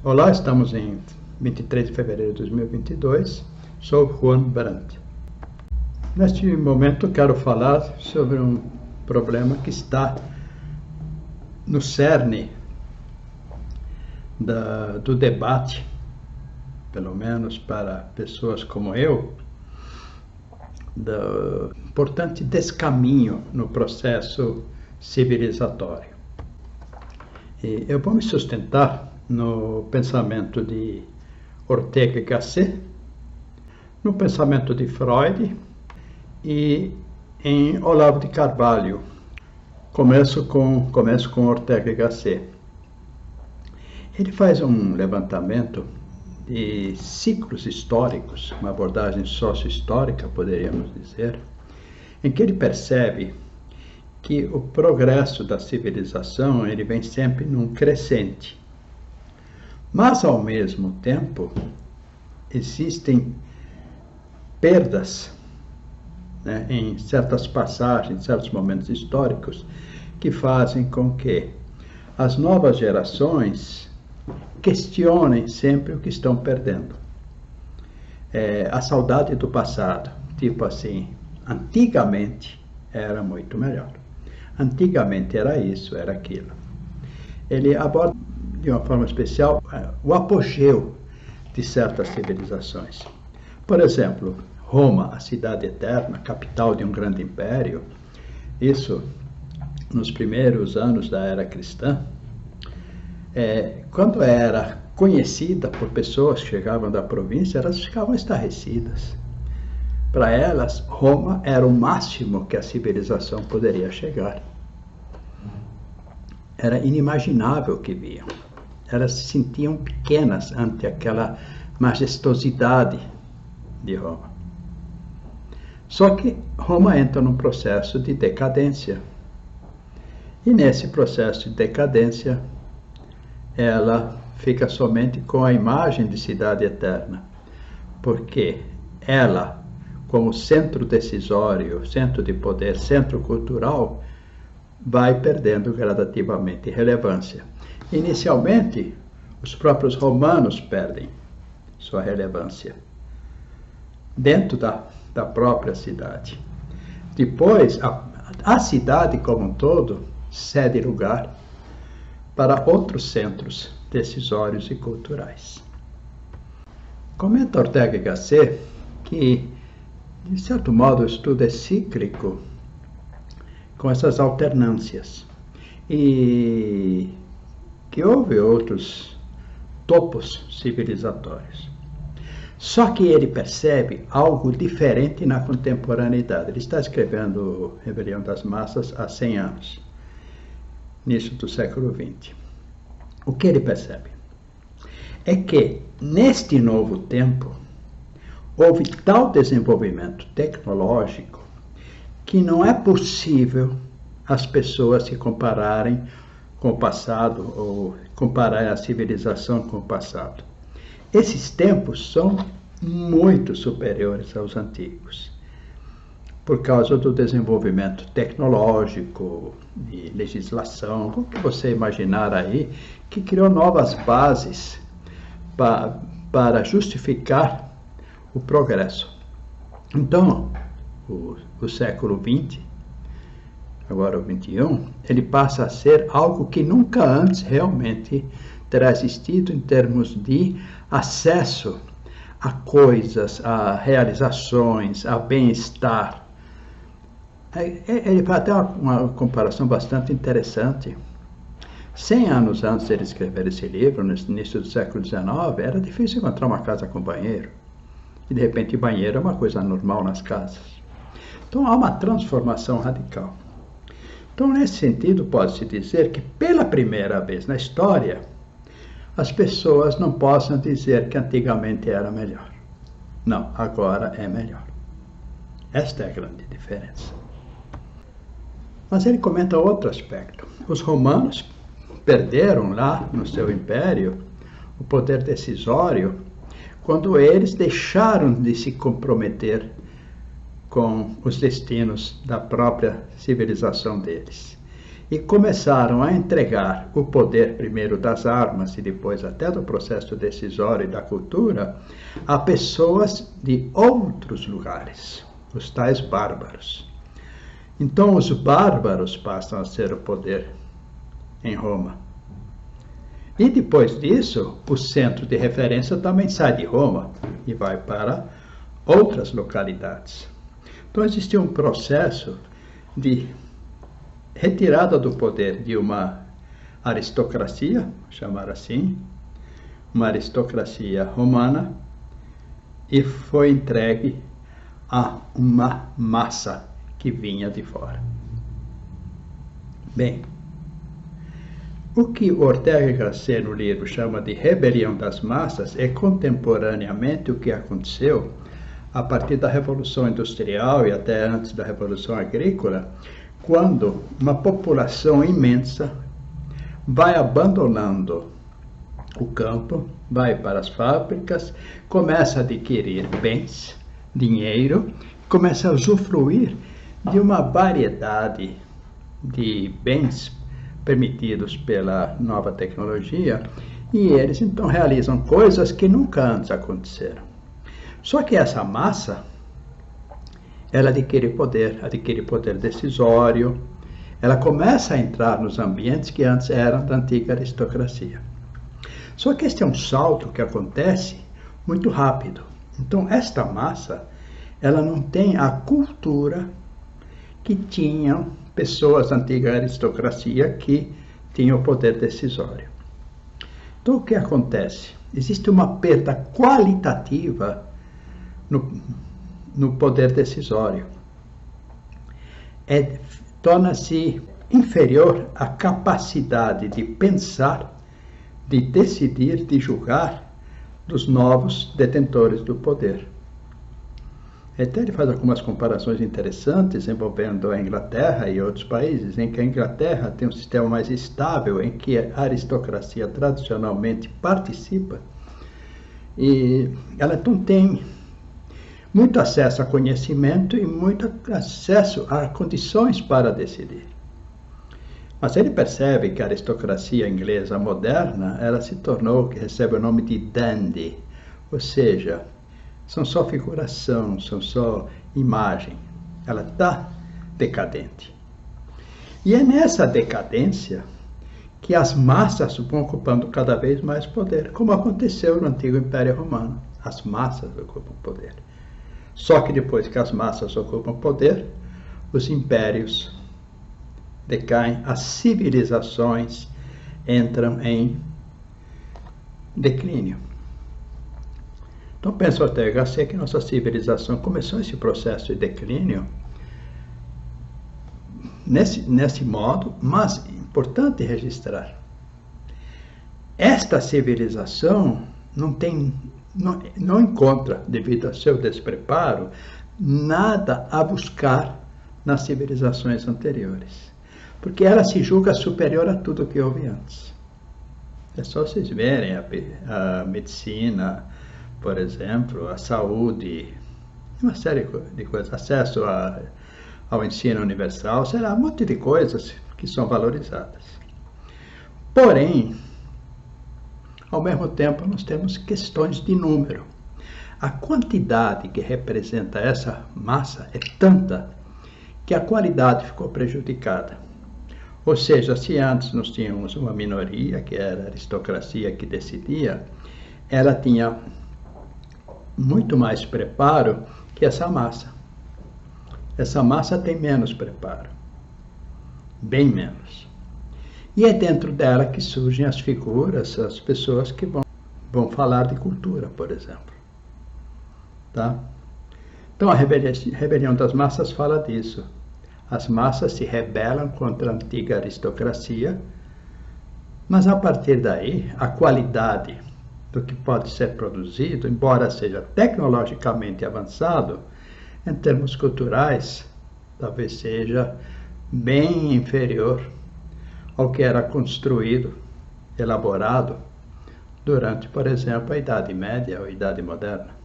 Olá, estamos em 23 de fevereiro de 2022. Sou Juan Brandt. Neste momento quero falar sobre um problema que está no cerne do debate, pelo menos para pessoas como eu, do importante descaminho no processo civilizatório. E eu vou me sustentar no pensamento de Ortega y Gasset, no pensamento de Freud e em Olavo de Carvalho. Começo com Ortega y Gasset. Ele faz um levantamento de ciclos históricos, uma abordagem sócio-histórica, poderíamos dizer, em que ele percebe que o progresso da civilização ele vem sempre num crescente. Mas, ao mesmo tempo, existem perdas, né, em certas passagens, em certos momentos históricos, que fazem com que as novas gerações questionem sempre o que estão perdendo. A saudade do passado, tipo assim, antigamente era muito melhor. Antigamente era isso, era aquilo. Ele aborda de uma forma especial o apogeu de certas civilizações. Por exemplo, Roma, a cidade eterna, capital de um grande império, isso nos primeiros anos da era cristã, quando era conhecida por pessoas que chegavam da província, elas ficavam estarrecidas. Para elas, Roma era o máximo que a civilização poderia chegar. Era inimaginável o que viam. Elas se sentiam pequenas ante aquela majestosidade de Roma. Só que Roma entra num processo de decadência. E nesse processo de decadência, ela fica somente com a imagem de cidade eterna, porque ela, como centro decisório, centro de poder, centro cultural, vai perdendo gradativamente relevância. Inicialmente, os próprios romanos perdem sua relevância dentro da própria cidade. Depois, a cidade como um todo cede lugar para outros centros decisórios e culturais. Comenta Ortega y Gasset que, de certo modo, o estudo é cíclico com essas alternâncias e que houve outros topos civilizatórios. Só que ele percebe algo diferente na contemporaneidade. Ele está escrevendo Rebelião das Massas há 100 anos, início do século XX. O que ele percebe? É que, neste novo tempo, houve tal desenvolvimento tecnológico que não é possível as pessoas se compararem com o passado ou compararem a civilização com o passado. Esses tempos são muito superiores aos antigos, por causa do desenvolvimento tecnológico e legislação, o que você imaginar aí, que criou novas bases para justificar o progresso. Então, o século XX, agora o XXI, ele passa a ser algo que nunca antes realmente terá existido em termos de acesso a coisas, a realizações, a bem-estar. Ele faz até uma comparação bastante interessante. 100 anos antes de ele escrever esse livro, no início do século XIX, era difícil encontrar uma casa com banheiro. E, de repente, banheiro é uma coisa normal nas casas. Então, há uma transformação radical. Então, nesse sentido, pode-se dizer que, pela primeira vez na história, as pessoas não possam dizer que antigamente era melhor. Não, agora é melhor. Esta é a grande diferença. Mas ele comenta outro aspecto. Os romanos perderam lá no seu império o poder decisório quando eles deixaram de se comprometer com os destinos da própria civilização deles e começaram a entregar o poder primeiro das armas e depois até do processo decisório e da cultura a pessoas de outros lugares, os tais bárbaros. Então os bárbaros passam a ser o poder em Roma. E depois disso, o centro de referência também sai de Roma e vai para outras localidades. Então existia um processo de retirada do poder de uma aristocracia, chamar assim, uma aristocracia romana, e foi entregue a uma massa que vinha de fora. Bem, o que Ortega y Gasset no livro chama de rebelião das massas é contemporaneamente o que aconteceu a partir da Revolução Industrial e até antes da Revolução Agrícola, quando uma população imensa vai abandonando o campo, vai para as fábricas, começa a adquirir bens, dinheiro, começa a usufruir de uma variedade de bens permitidos pela nova tecnologia, e eles então realizam coisas que nunca antes aconteceram. Só que essa massa, ela adquire poder decisório, ela começa a entrar nos ambientes que antes eram da antiga aristocracia. Só que este é um salto que acontece muito rápido. Então esta massa, ela não tem a cultura que tinham pessoas da antiga aristocracia que tinham o poder decisório. Então o que acontece? Existe uma perda qualitativa no poder decisório. Torna-se inferior à capacidade de pensar, de decidir, de julgar dos novos detentores do poder. Até ele faz algumas comparações interessantes envolvendo a Inglaterra e outros países, em que a Inglaterra tem um sistema mais estável, em que a aristocracia tradicionalmente participa, e ela então tem muito acesso a conhecimento e muito acesso a condições para decidir. Mas ele percebe que a aristocracia inglesa moderna, ela se tornou, que recebe o nome de dandy, ou seja, são só figuração, são só imagem. Ela está decadente. E é nessa decadência que as massas vão ocupando cada vez mais poder, como aconteceu no antigo Império Romano. As massas ocupam poder. Só que depois que as massas ocupam poder, os impérios decaem, as civilizações entram em declínio. Então pensa Ortega y Gasset que nossa civilização começou esse processo de declínio nesse modo, mas é importante registrar. Esta civilização não encontra, devido ao seu despreparo, nada a buscar nas civilizações anteriores, porque ela se julga superior a tudo que houve antes. É só vocês verem a medicina, por exemplo, a saúde, uma série de coisas, acesso ao ensino universal, será um monte de coisas que são valorizadas. Porém, ao mesmo tempo, nós temos questões de número. A quantidade que representa essa massa é tanta que a qualidade ficou prejudicada. Ou seja, se antes nós tínhamos uma minoria, que era a aristocracia que decidia, ela tinha muito mais preparo que essa massa. Essa massa tem menos preparo, bem menos. E é dentro dela que surgem as figuras, as pessoas que vão falar de cultura, por exemplo. Tá? Então a rebelião das massas fala disso. As massas se rebelam contra a antiga aristocracia, mas a partir daí a qualidade do que pode ser produzido, embora seja tecnologicamente avançado, em termos culturais, talvez seja bem inferior ao que era construído, elaborado, durante, por exemplo, a Idade Média ou a Idade Moderna.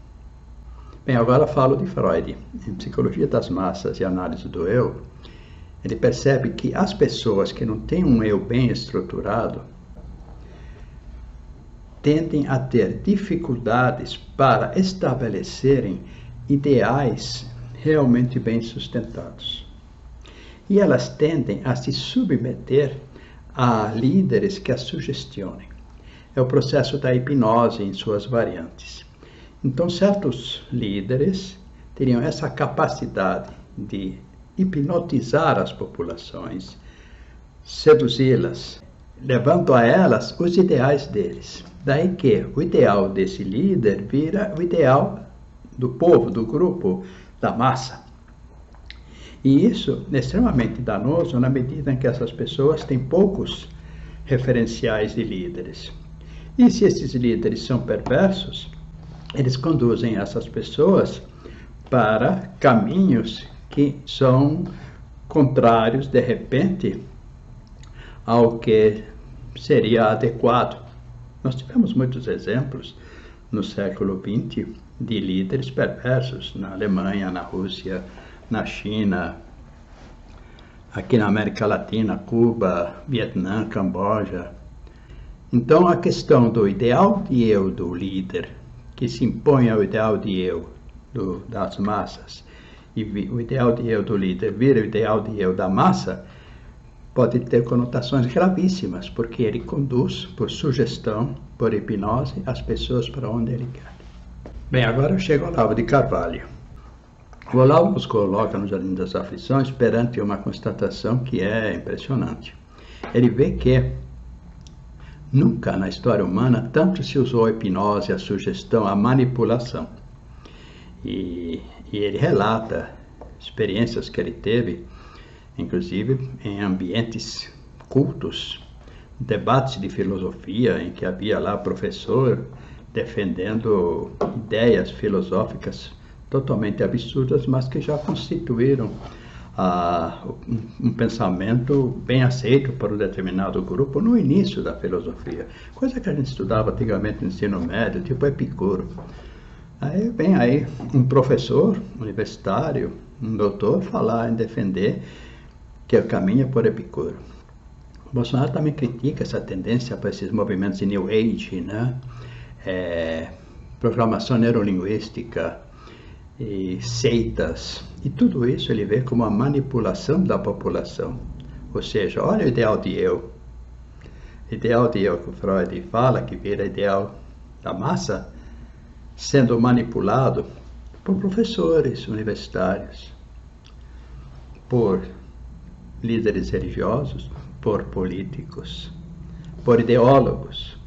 Bem, agora falo de Freud. Em Psicologia das Massas e Análise do Eu, Ele percebe que as pessoas que não têm um eu bem estruturado tendem a ter dificuldades para estabelecerem ideais realmente bem sustentados. E elas tendem a se submeter a líderes que as sugestionem. É o processo da hipnose em suas variantes. Então, certos líderes teriam essa capacidade de hipnotizar as populações, seduzi-las, levando a elas os ideais deles. Daí que o ideal desse líder vira o ideal do povo, do grupo, da massa. E isso é extremamente danoso na medida em que essas pessoas têm poucos referenciais de líderes. E se esses líderes são perversos, eles conduzem essas pessoas para caminhos que são contrários, de repente, ao que seria adequado. Nós tivemos muitos exemplos no século XX de líderes perversos na Alemanha, na Rússia, na China, aqui na América Latina, Cuba, Vietnã, Camboja. Então, a questão do ideal de eu do líder, que se impõe ao ideal de eu das massas, e o ideal de eu do líder vira o ideal de eu da massa, pode ter conotações gravíssimas, porque ele conduz, por sugestão, por hipnose, as pessoas para onde ele quer. Bem, agora eu chego ao Olavo de Carvalho. O Olavo nos coloca no Jardim das Aflições perante uma constatação que é impressionante. Ele vê que nunca na história humana tanto se usou a hipnose, a sugestão, a manipulação. E ele relata experiências que ele teve, inclusive em ambientes cultos, debates de filosofia, em que havia lá professor defendendo ideias filosóficas totalmente absurdas, mas que já constituíram um pensamento bem aceito por um determinado grupo no início da filosofia, coisa que a gente estudava antigamente no ensino médio, tipo Epicuro. Aí vem aí um professor universitário, um doutor, falar em defender que o caminho é por Epicuro. O Bolsonaro também critica essa tendência para esses movimentos de New Age, né? Programação neurolinguística, e seitas, e tudo isso ele vê como a manipulação da população. Ou seja, olha o ideal de eu. Ideal de eu que o Freud fala, que vira ideal da massa, sendo manipulado por professores universitários, por líderes religiosos, por políticos, por ideólogos.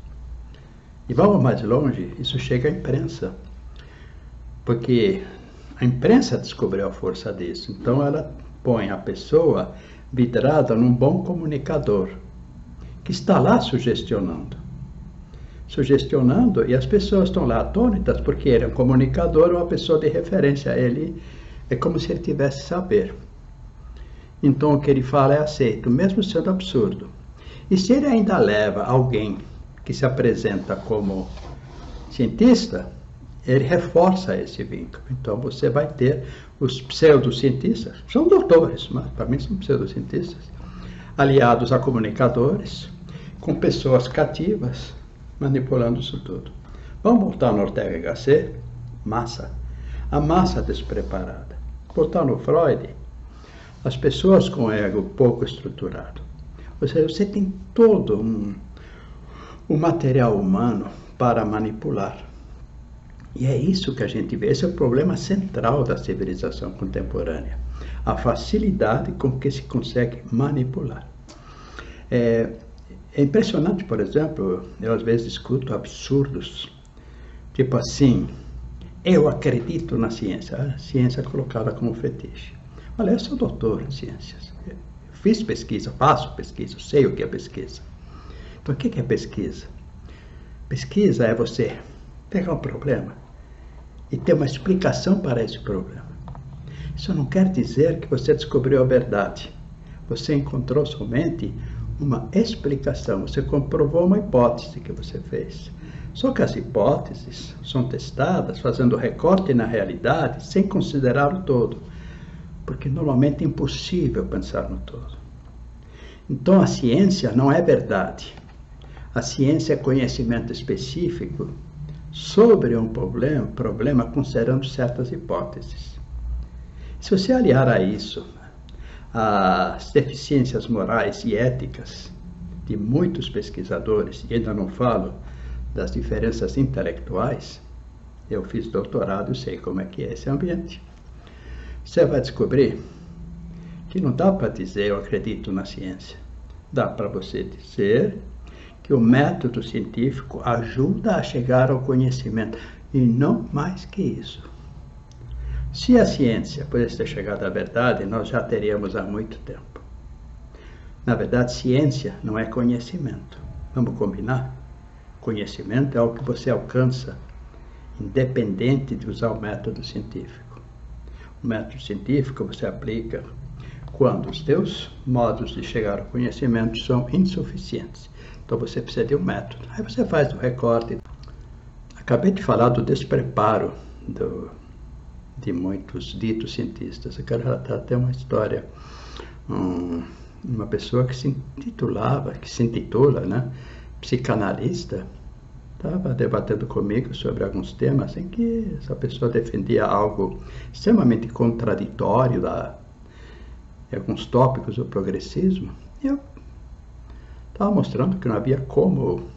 E vamos mais longe, isso chega à imprensa, porque a imprensa descobriu a força disso. Então ela põe a pessoa vidrada num bom comunicador, que está lá sugestionando, e as pessoas estão lá atônitas, porque ele é um comunicador ou uma pessoa de referência. Ele é como se ele tivesse saber. Então o que ele fala é aceito, mesmo sendo absurdo. E se ele ainda leva alguém que se apresenta como cientista, ele reforça esse vínculo. Então você vai ter os pseudocientistas, são doutores, mas para mim são pseudocientistas, aliados a comunicadores, com pessoas cativas, manipulando isso tudo. Vamos voltar no Ortega y Gasset, massa. A massa despreparada. Voltar no Freud, as pessoas com ego pouco estruturado. Ou seja, você tem todo um material humano para manipular. E é isso que a gente vê. Esse é o problema central da civilização contemporânea. A facilidade com que se consegue manipular. É impressionante, por exemplo, eu às vezes escuto absurdos, tipo assim, eu acredito na ciência, a ciência é colocada como fetiche. Olha, eu sou doutor em ciências, eu fiz pesquisa, faço pesquisa, sei o que é pesquisa. Então, o que é pesquisa? Pesquisa é você pegar um problema e ter uma explicação para esse problema. Isso não quer dizer que você descobriu a verdade. Você encontrou somente uma explicação, você comprovou uma hipótese que você fez. Só que as hipóteses são testadas fazendo recorte na realidade sem considerar o todo. porque normalmente é impossível pensar no todo. Então a ciência não é verdade. A ciência é conhecimento específico sobre um problema considerando certas hipóteses. Se você aliar a isso as deficiências morais e éticas de muitos pesquisadores, e ainda não falo das diferenças intelectuais, eu fiz doutorado e sei como é que é esse ambiente, você vai descobrir que não dá para dizer eu acredito na ciência. Dá para você dizer que o método científico ajuda a chegar ao conhecimento, e não mais que isso. Se a ciência pudesse ter chegado à verdade, nós já teríamos há muito tempo. Na verdade, ciência não é conhecimento. Vamos combinar? Conhecimento é algo que você alcança, independente de usar o método científico. O método científico você aplica quando os teus modos de chegar ao conhecimento são insuficientes. Então você precisa de um método. Aí você faz o recorte. Acabei de falar do despreparo de muitos ditos cientistas. Eu quero relatar até uma história. Uma pessoa que se intitula, né, psicanalista, estava debatendo comigo sobre alguns temas em que essa pessoa defendia algo extremamente contraditório de alguns tópicos do progressismo. E eu estava mostrando que não havia como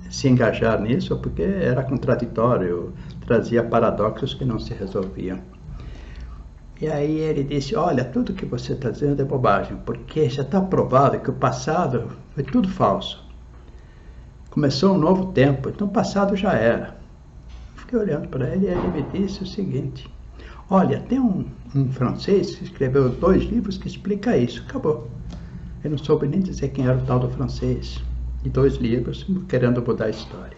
se engajar nisso, porque era contraditório, trazia paradoxos que não se resolviam. E aí ele disse, olha, tudo que você está dizendo é bobagem, porque já está provado que o passado foi tudo falso. Começou um novo tempo, então o passado já era. Fiquei olhando para ele e ele me disse o seguinte, olha, tem um francês que escreveu 2 livros que explica isso, acabou. Ele não soube nem dizer quem era o tal do francês. E 2 livros querendo mudar a história.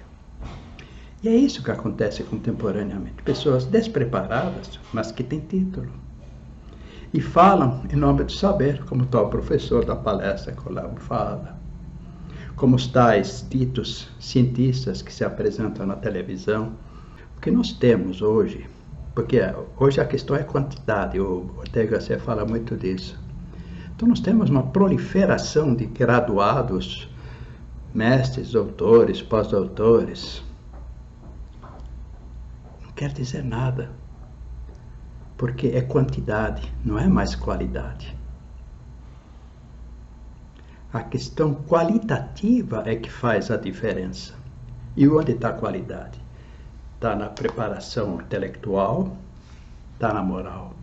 E é isso que acontece contemporaneamente. Pessoas despreparadas, mas que têm título. E falam em nome do saber, como o tal professor da palestra que o Léo fala. Como os tais ditos cientistas que se apresentam na televisão. O que nós temos hoje, porque hoje a questão é quantidade, o Ortega Gasset fala muito disso. Então nós temos uma proliferação de graduados, mestres, doutores, pós-doutores. Não quer dizer nada, porque é quantidade, não é mais qualidade. A questão qualitativa é que faz a diferença. E onde está a qualidade? Está na preparação intelectual, está na moral,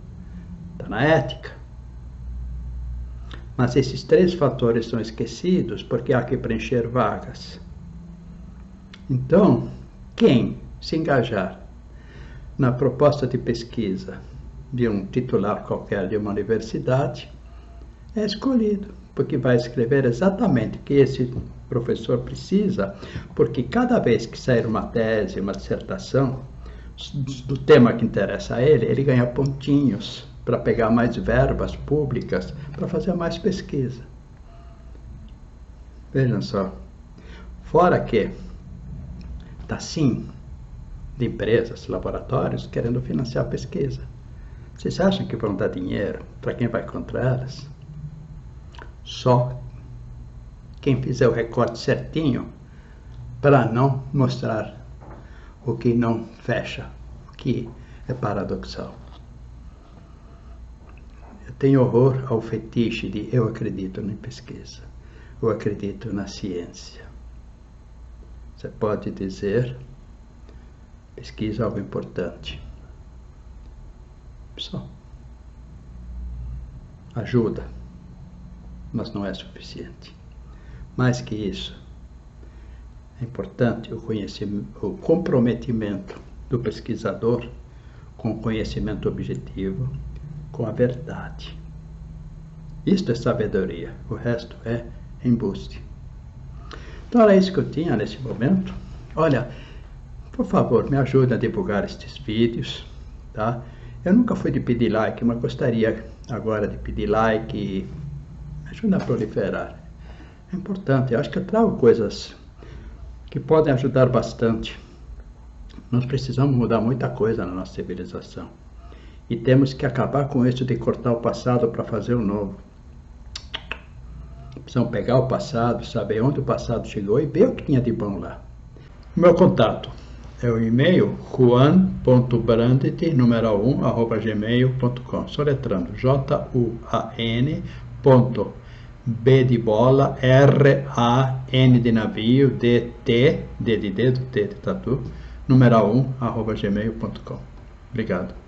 está na ética. Mas esses 3 fatores são esquecidos porque há que preencher vagas. Então, quem se engajar na proposta de pesquisa de um titular qualquer de uma universidade é escolhido, porque vai escrever exatamente o que esse professor precisa, porque cada vez que sair uma tese, uma dissertação do tema que interessa a ele, ele ganha pontinhos para pegar mais verbas públicas, para fazer mais pesquisa. Vejam só, fora que está sim de empresas, laboratórios querendo financiar a pesquisa. Vocês acham que vão dar dinheiro para quem vai contra elas? Só quem fizer o recorte certinho para não mostrar o que não fecha, o que é paradoxal. Eu tenho horror ao fetiche de eu acredito na pesquisa, eu acredito na ciência. Você pode dizer, pesquisa é algo importante. Só. Ajuda, mas não é suficiente. Mais que isso, é importante o comprometimento do pesquisador com o conhecimento objetivo, com a verdade. Isto é sabedoria, o resto é embuste. Então era isso que eu tinha nesse momento. Olha, por favor, me ajude a divulgar estes vídeos, tá? Eu nunca fui de pedir like, mas gostaria agora de pedir like e me ajuda a proliferar. É importante, eu acho que eu trago coisas que podem ajudar bastante. Nós precisamos mudar muita coisa na nossa civilização. E temos que acabar com isso de cortar o passado para fazer o novo. Precisamos pegar o passado, saber onde o passado chegou e ver o que tinha de bom lá. O meu contato é o e-mail juan.brandt@gmail.com, soletrando juan.b de bola, R-A-N de navio, D-T, D de dedo, T de tatu, @gmail.com. Obrigado.